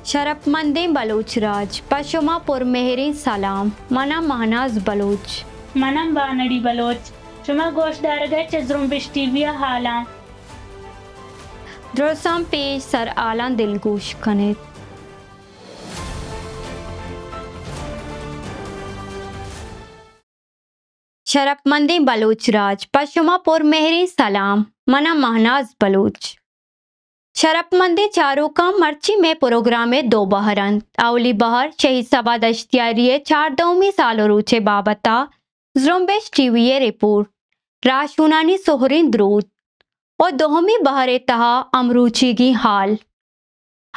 शरफमंदी बलूच राज पशुमा पुरमेहरी सलाम मना Mahnaz Baloch Manam Banadi Baloch, Shuma Gosh Daragach Zrumbishtivia Hala. द्रोसम पेश सर आला दिलगोश कनेत शरफमंदी बलूच राज पशुमा पुरमेहरी सलाम मना महनाज बलूच शरफमंदी चारों का मर्ची में प्रोग्राम में दो बहरन अवली बहर शहीद सभा दश्तियारी 4 साल रूचे बाबता जुम्बेश टीवी रिपोर्ट राशुनानी सोहरिन द्रूद और दोहमी बहरे तहा अमरूची की हाल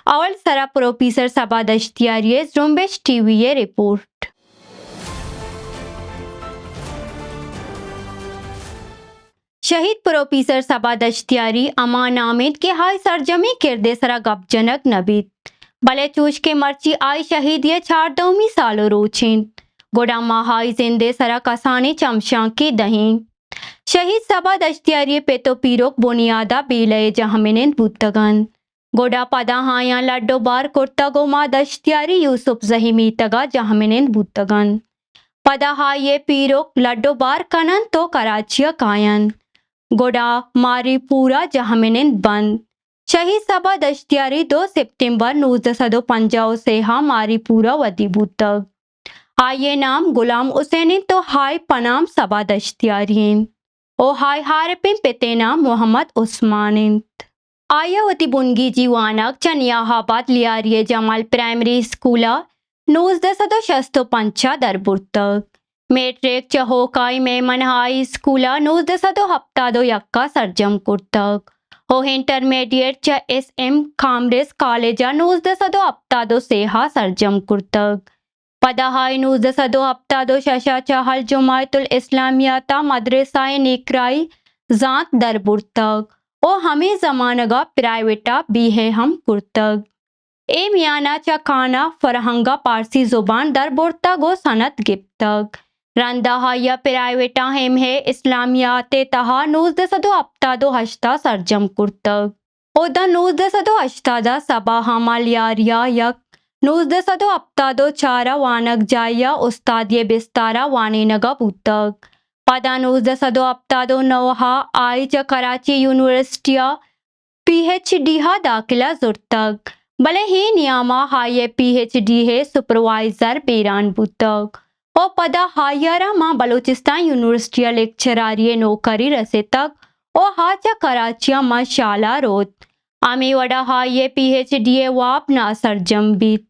अवल सरा प्रोफेसर सभा दश्तियारी जुम्बेश टीवी रिपोर्ट शहीद प्रोफेसर सभा दश्तियारी अमान आमिद के हाय सरजमी किरदे सरा गपजनक नबीद भले चूश के मर्ची आई शहीद 4 साल रोचिन गोडा महाई जिंदे सरा कसाने चमशा के दहीं शहीद सभा दश्तियारी पेतो पीरोक बुनियादा बेलय जहमिनें बुतगन गोडा पदा हाया लड्डो बार कुर्तगो मा दश्तियारी यूसुफ जहीमी तगा जहमिनें बुतगन पदा हाये पीरोक लड्डो बार कनन तो कराचिया कायन गोडा मारी पूरा जहमिनें बंद शहीद सभा दश्तियारी 2 सितंबर 1950 से हा मारी पूरा वदी बुतग आये नाम गुलाम हुसैन तो हाय पनाम सभा दश्तियारीन ओ हाय हारपिन पेतेना मोहम्मद उस्मान आयावती बुनगी जीवानक चनियाहाबाद लियारिये जमाल प्राइमरी स्कूला 1965 दरबुर्तक मेट्रिक चहोकाई में मनहाई स्कूला 1970 यक्का सरजम कुर्तक हो इंटरमीडिएट च SM कामरेस कॉलेजा 1970 सेहा सरजम कुर्तक पदाहाई 1970 शशा चाहल जुमायतुल इस्लामियाता मदरसाए निकराई जात दरबुर्तक ओ हमें जमानगा प्राइवेटा भी है हम कुर्तक ए मियाना चखाना फरहंगा पारसी जुबान दरबुर्तक गो सनत गिप्तक रंदा या प्राइवेटा हेम है इस्लामियाते तहा 1970 सरजम कुर्तक ओदा 1980 सबा हमालियारिया यक 1970 वानक जाया उस्ताद ये बिस्तारा वाने नगा बुतक पदा 1970 आई च कराची यूनिवर्सिटिया PhD हा दाखिला जुर्तक भले ही नियामा हाये PhD है सुपरवाइजर बेरान बुतक ओ पदा हायरा मां बलूचिस्तान यूनिवर्सिटिया लेक्चरारिये नौकरी रसे तक ओ हाचा कराचिया मां शाला रोत आमी वडा हाये PhD वाप ना सरजम बीत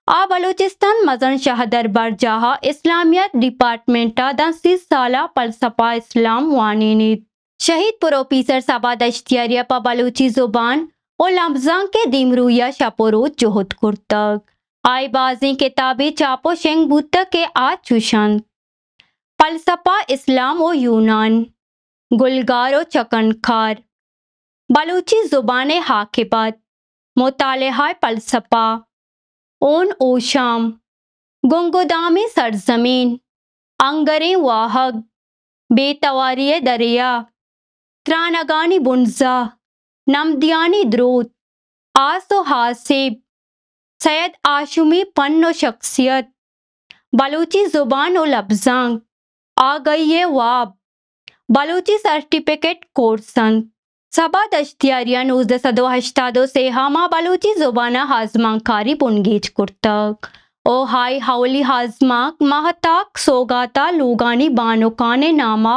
आ बलूचिस्तान मजन शाह दरबार जहा इस्लामियत डिपार्टमेंटा 10 साला फलसफा इस्लाम वानिनित शहीद प्रोफेसर सभा दश्तियारिया पा बलूची जुबान और लफ्जां के दिमरुया शपोरोज जोहद कुर्तक आई बाजी किताबी चापो शेंग बुतक के आज चुशन फलसफा इस्लाम और यूनान गुलगार और चकनखार बलूची जुबान हाकिबत मुतालिहा फलसफा ओन ओशाम गुंगुदामी सरजमीन अंगरे वाहग बेतवारिय दरिया त्रानगानी बुनजा नमदियानी द्रोत आसो हासिब सैयद आशुमी पन्नो शख्सियत बलूची जुबान और लफ्जां आ गई वाब बलूची सर्टिफिकेट कोर्सन सभा दश्तियारिया 1980 से हामा बलूची जुबाना हाजमाकारी बुनगीज कुर्तक ओ हाय हावली हाजमाक महताक सोगाता लुगानी बानुकाने नामा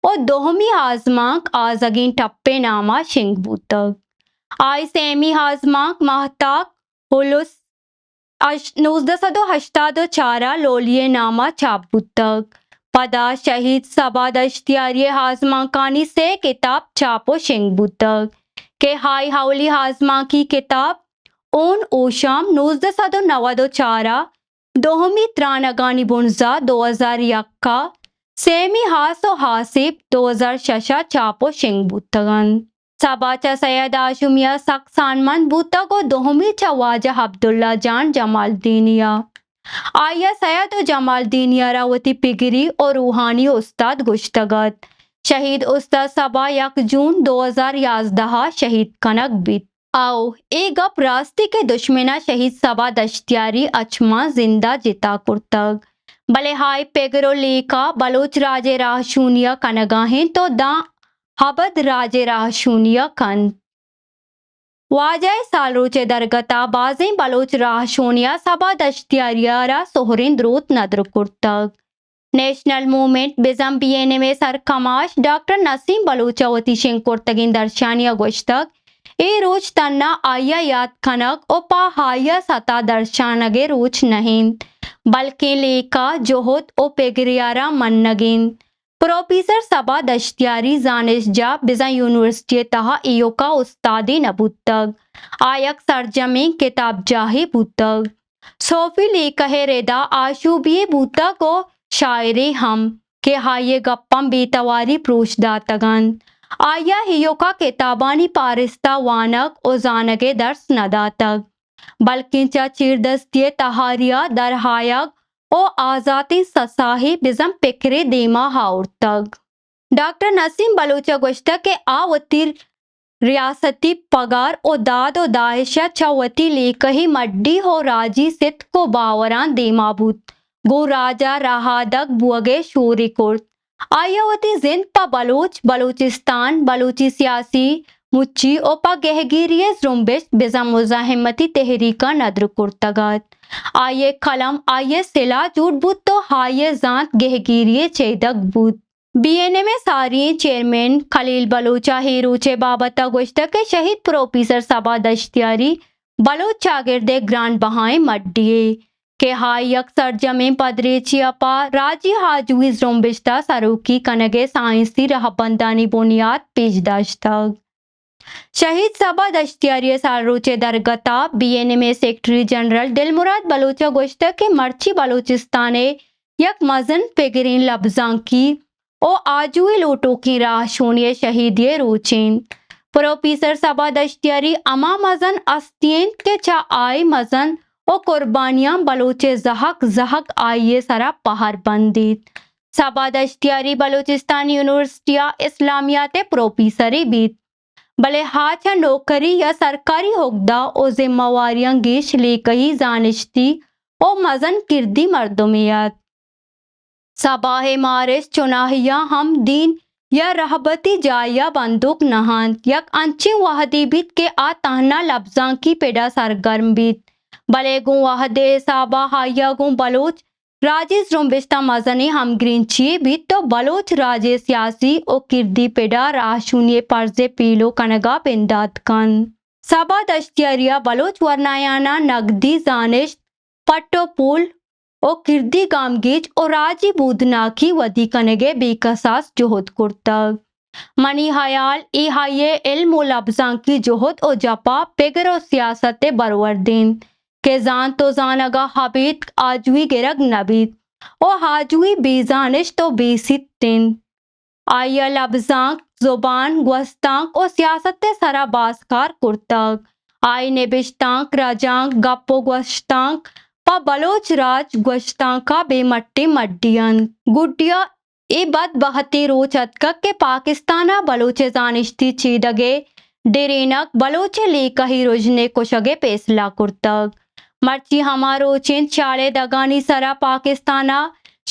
ओ दोहमी हाजमाक आजगीन टप्पे नामा शिंग बुतक आई सेमी हाजमाक महताक हुलुस 1984 लोलिये नामा चाबुतक पदा शहीद सभा दश्तियारी हाजमा कानी से किताब चापो शिंग बुतक के हाय हावली हाजमा की किताब ओन ओशाम 1994 दोहमी त्रानगानी बुनजा 2001 सेमी हासो हासिब 2006 चापो शिंग बुतगन सबाचा सैयद आशुमिया सक्सानमन बुतक और दोहमी चवाजा अब्दुल्ला जान जमालदीनिया आया सैयद और जमालदीनिया रावती पिगरी और रूहानी उस्ताद गुश्तगत शहीद उस्ताद सबा 1 जून 2011 शहीद कनक बीत आओ ए गप रास्ते के दुश्मना शहीद सबा दश्तियारी अचमा जिंदा जिता कुर्तग भले हाय पेगरो लेका बलोच राजे राह शून्य कनगाहें तो दा हबद राजे राह शून्य कन वाजय सालोचे दरगता बाजें बलोच राह शून्य सबा दश्तियारियारा सोहरिन द्रोत नद्र कुर्तग नेशनल मूवमेंट बिजम बीएनए में सरकमाश डॉक्टर नसीम बलोचावती सिंह कुर्तगिन दर्शानिया गोश्तक ए रोज तन्ना आया याद खनक ओपा हाया सता दर्शानगे रोज नहीं बल्कि लेका जोहत ओ पेगरियारा मन्नगिन प्रोफेसर सबा दश्तियारी जानिश जा बिजा यूनिवर्सिटी तहा इयो का उस्तादी नबुतग आयक सरजमी किताब जाही बुतग सोफी लेकहे रेदा आशुबिये बुता को शायरे हम के हाये गप्पम बेतवारी प्रोशदातगन आया हियो का किताबानी पारिस्ता वानक ओ जानगे दर्स नदातक बल्कि चा चिरदस्तिये तहारिया दरहायक ओ आजाती ससाही बिजम पिकरे देमा हाउरतग डॉक्टर नसीम बलोचा गोश्ता के आवतिर रियासती पगार ओ दाद ओ दाहिशा चवती लेकही मड्डी हो राजी सित को बावरान देमाबूत गो राजा रहादक बुअगे शोरी कुर्त आयावती जिंद पा बलोच बलोचिस्तान बलोची सियासी मुच्ची ओ पा गहगिरिये जुम्बिश बिजा मुजाहिमती तहरीका नद्र कुर्तगत आये कलम आये सिला जूट बुत तो हाये जात गहगिरिये चेदक बुत बीएनए में सारी चेयरमैन खलील बलोचा हीरोचे बाबता गोश्त के शहीद प्रोफेसर सबा दश्तियारी बलोच चागिरदे ग्रांड बहाए मड्डिये के हाई अक्सर जमे पदरे चियापा राजी हाजुई जुम्बिश्ता सरूकी कनगे साइंसी रहबंदानी बुनियाद पेशदाश्तग शहीद सबा दश्तियारी सारोचे दरगता बीएनए में सेक्रेटरी जनरल दिलमुराद बलोचा गोश्त के मर्ची बलोचिस्ताने यक मजन पेगरीन लब्जांकी ओ आजुए लोटो की राह शून्य शहीदिये रोचें प्रोफेसर सबा दश्तियारी अमा मजन अस्तियन के चा आय मजन ओ कुर्बानियां बलोचे जहक जहक आइये सरा पहाड़ बंदित सबा दश्तियारी बलोचिस्तान यूनिवर्सिटिया इस्लामियाते प्रोफेसरी बीत भले हाचा नौकरी या सरकारी होगदा ओ जिम्मेवारियां गेश लेकही जानिश्ती ओ मजन किरदी मर्दुमियत सबाहे मारिस चुनाहिया हम दीन या रहबती जाया बंदूक नहान यक अंचे वहदी बीत के आ तहना लफ्जां की पेड़ा सरगर्म बीत भले गु वहदे साबा हाया गु बलोच राजेश रुम्बिश्ता मजने हम ग्रीनचिए बीत तो बलोच राजे सियासी ओ किरदी पेड़ा राशूनिये पर्जे पीलो कनगा पिंदात कन सबा दश्तियारिया बलोच वरनायाना नगदी जानिश पट्टोपुल ओ किरदी गामगीज ओ राजी बूदना की वदी कनगे बेकसास जोहद कुर्तग मनी हयाल ई हाये इल्म लब्जां की जोहद ओ जपा पेगर ओ सियासत बरवरदीन के जान तो जानगा हबीत आजुई गिरग नबीत ओ हाजुई बेजानिश तो बेसितिन आया लब्जांक जुबान gwasतांक ओ सियासत सरा बासकार कुर्तग आई नेबिश्तांक राजांक गप्पो gwasतांक पा बलोच राज gwasतांका बेमट्टी मड्डियन गुड्डिया ए बद बहती रोचतक के पाकिस्ताना बलोचे जानिश्ती चीदगे डेरेनक बलोचे लेकही रुजने कुशगे पेसला कुर्तग मर्ची हमारो चिन चाले दगानी सरा पाकिस्ताना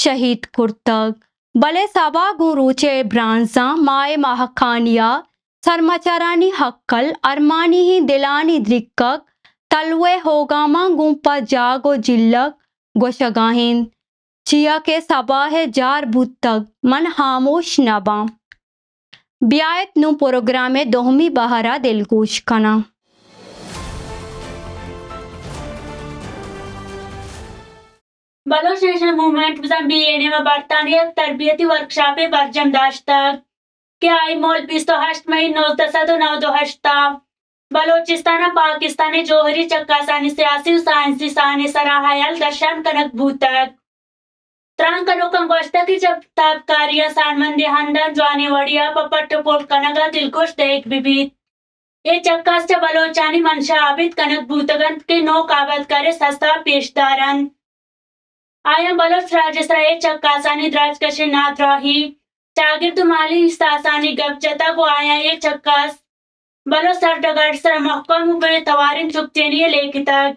शहीद कुर्तग भले सबा गुरुचे ब्रांजा माए महखानिया सरमचरानी हक्कल अरमानी ही दिलानी द्रिक्कक तलवे होगामा गुंपा जागो जिल्लक गोशगाहिन चिया के सबा है जार बुतक मन खामोश नबा ब्यायत नु प्रोग्राम दोहमी बहरा दिलगोश कना बलोच नेशनल मूवमेंट बीएनए में बरतानिया तरबियती वर्कशॉप बरजम दाश्तक के आई मोल 28 मई 1998 बलोचिस्तान पाकिस्तानी जोहरी चक्कासानी सियासी साइंसी सानी सराहायल दर्शन कनक भूतक त्रांकनो कंगोश्ता की जब ताबकारिया सानमंदी हंदन जवानी वड़िया पपट पोल कनगा दिलकुश देख बिबीत ये चक्कास च बलोचानी मंशा आबिद कनक भूतगंत के नो काबत करे सस्ता पेशदारन आया बलोच राजसराय चक्कासानी द्राज कशे नाथ राही चागिर तुम्हारी सासानी गपचता को आया ये चक्कास बलो सरडगढ़ सर महकम बने तवारिन चुकचेनिए लेकितक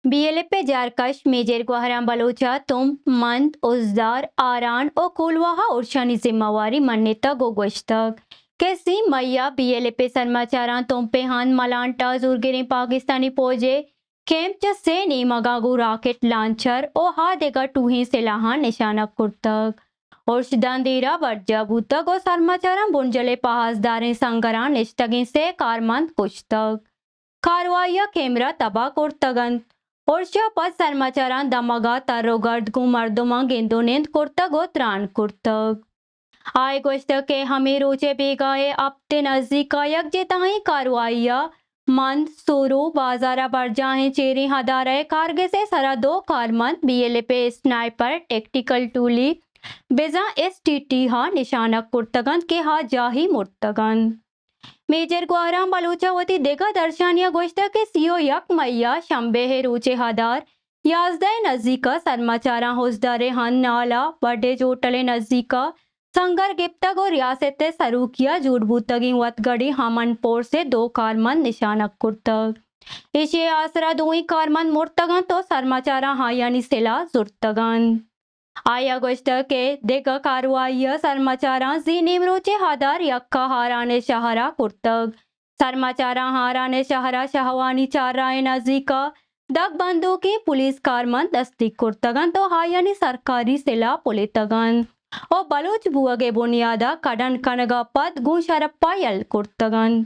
बीएलएपे जारकश मेजर गुहराम बलोचा तुम मंद उजदार आरान और कुलवाहा उर्शानी जिम्मेवारी मन्नेता गोगोश्तक कैसी मैया बीएलएपे समाचारा तुम पे हान मलांटा जुर्गिरी पाकिस्तानी पोजे कैंप च से नी मगागु रॉकेट लॉन्चर और हा देगा टूही सिलाहा निशाना कुर्तक और शिदांदीरा वर्जा भूतक और समाचारा बुंजले पहाजदारें संगरा निश्तगी से कारमंद कुश्तक कारवाइया कैमरा तबाह कुर्तगन और पद समाचारां दमगा तारोगर्द को मर्दमा गेंदोनेंद कुर्तग और त्राण कुर्तग आय गोश्त के हमें रोचे बेगाए अब ते नजदीक यक जेताही कारवाइया मंद सोरो बाजारा पर जाए चेरी हदारे कारगे से सरा दो कारमंद बीएलएपे स्नाइपर टेक्टिकल टूली बेजा एसटीटी हा निशाना कुर्तगन के हा जाही मुर्तगन मेजर ग्वाराम बलूचावती देखा दर्शानिया गोश्त के सीओ यक मैया शंबे है रूचे हदार याजदे नजदीका समाचारा होजदारे हन नाला बड़े जोटले नजदीका संगर गिप्तग और रियासत सरूकिया जूटबूतगी वतगड़ी हमनपोर से दो कारमन निशानक कुर्तग इसे आसरा दो ही कारमन मुर्तगन तो समाचारा हायानी सिला जुर्तगन आया गोश्त के देगा कारवाइया सरमाचारा जी निमरोचे हादार यक्का हाराने शहरा कुर्तग सरमाचारा हाराने शहरा शहवानी चाराए नजीका दग बंदो के पुलिस कारमन दस्तिक कुर्तगन तो हायानी सरकारी सिला पुलितगन और बलोच बुआगे बुनियादा कडन कनगा पद गु शरप्पा यल कुर्तगन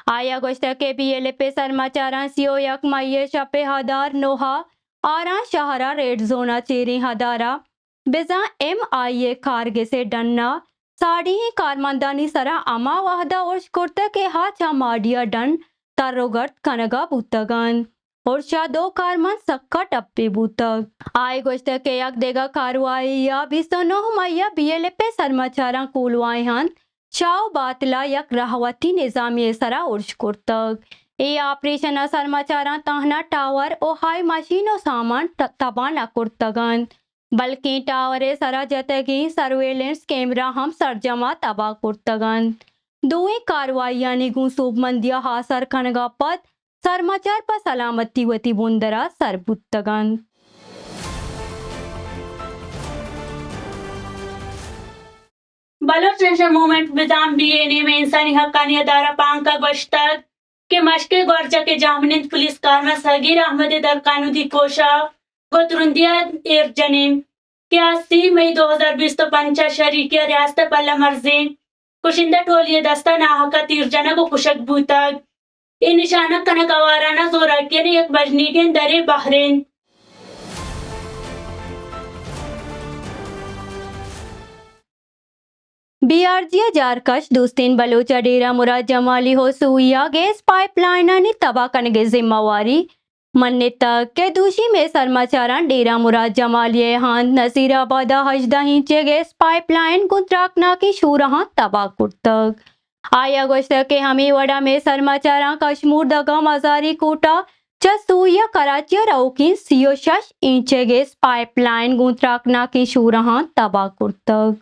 आया गोश्त के बीएलएपे सरमाचारा सीओ यक मैये शपे हदार नोहा आरा शहरा रेड जोना चेरी हदारा बेजा MIA कारगे से डन्ना साड़ी ही कारमंदानी सरा अमा वाहदा और कुर्ते के हाथ माडिया डन तारोगर्त कनगा बुतगन और शा दो कारमन सक्का टप्पी बुतग आय गोश्त के यक देगा कारवाई या बिसनो मैया बीएलएपे सरमाचारा कुलवाई हन चाव बातला यक रहवती निजामी सरा उर्श कुर्तग ए ऑपरेशन सरमाचारा ताहना टावर और हाई मशीनो सामान तबाना कुर्तगन बल्कि टावरे सरा जतगी सर्वेलेंस कैमरा हम सरजमा तबाह कुर्तगन दोए कारवाइया निगु सूबमंदिया हासर खनगा पद सरमाचार पर सलामती वती बुंदरा सरबुत्तगन बलोच नेशनल मूवमेंट विजाम बीएनए में इंसानी हक्कानी अदारा पांग का गश्तक के मशके गर्जा के जामनिंद पुलिस कार में सगीर अहमद दर कानूदी कोशा गोतरुंदिया एरजनीम के 80 मई 2020 तो पंचा शरीकिया रियासत पल्ला मर्जी कुशिंदा टोलिए दस्ता नाहका तीरजना को कुशक भूतक इन निशानक कनक अवाराना जोराकिया ने एक बजनी के दरे बहरीन बीआरजिया जारकश दोस्तीन बलोचा डेरा मुराद जमाली हो सुइया गैस पाइपलाइन ने तबाह करने की जिम्मेवारी मन्ने तक के दूषी में सरमाचारा डेरा मुराद जमालिये हान नसीराबादा हजदा हिंचे गैस पाइपलाइन गुंतराकना की शूरहा तबाह कुर्तक आया गोश्त के हमी वड़ा में सरमाचारा कश्मीर दगा मजारी कोटा चसूया कराची रौकी सीओ शश इंचे गैस पाइपलाइन गुंतराकना की शूरहा तबाह कुर्तक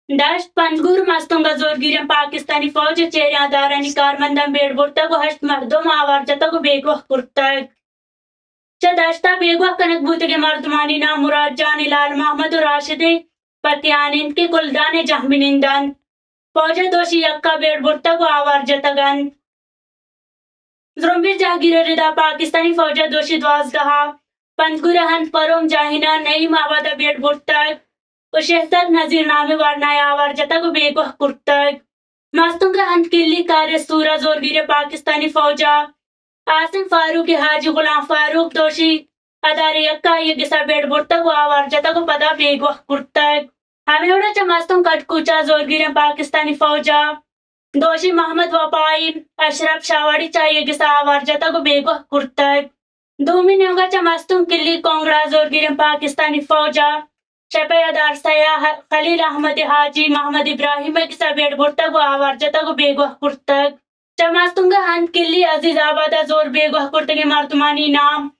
दश्त पंजगुर मस्तुंगा जोरगिरम पाकिस्तानी फौज चेरिया दारानी कारमंदम बेड़बुरता को हश्त मर्दों आवारजता को बेगवह कुर्तक च दश्ता बेगवह कनक बूत के मर्दमानी नाम मुराद जान लाल मोहम्मद राशिदे पतियानिंद के कुलदान जहमिनिंदन फौज दोषी यक्का बेड़बुरता को आवारजतगन जुम्बी जहागीर रिदा पाकिस्तानी फौज दोषी द्वाजदहा पंजगुर हंत परोम जाहिना नई मावादा बेड़बुरतक शहसर नजीरनामे वरनाया आवारजता को बेगवह कुर्तक मस्तुंगा हंत किल्ली कार्य सूरा जोरगिर पाकिस्तानी फौजा आसिम फारूक हाजी गुलाम फारूक दोषी अदारे यक्का ये गिसा बेड़बुरतक को आवारजता को पदा बेगवह कुर्तक हमें उड़ा चमस्तुं कटकुचा जोरगिर पाकिस्तानी फौजा दोषी मोहम्मद वपाई अशरफ शावाड़ी चाहिए गिसा आवारजता को बेगवह कुर्तक दूमी नेगा चमस्तुं किल्ली कोंगड़ा जोरगिर पाकिस्तानी फौजा शपेदार सयाह खलील अहमद हाजी मोहम्मद इब्राहिम किसा बेड़बुरतक को आवारजता को बेगवह कुर्तक चमास्तुंगा हंत किल्ली अजीजाबाद जोर बेगोह कुर्तगे मर्दमानी नाम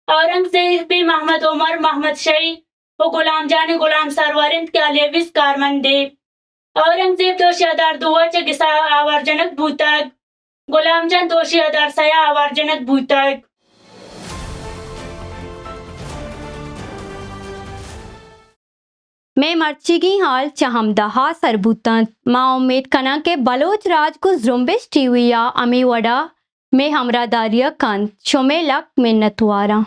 औरंगजेब भी मोहम्मद उमर मोहम्मद शई वो गुलाम जाने गुलाम सरवरिंद के अलेविस कारमंदे औरंगजेब दोषी अदार दुवच गिसा आवर्जनक भूतक गुलाम जान दोषी अदार सया आवर्जनक भूतक मैं मर्चिगी हाल चहमदहा सरबूतन माँ उम्मीद कना के बलोच राज को जुम्बिश टीविया अमी वड़ा में हमरा दारिया कंद शोमे लक मिन्नतवारा।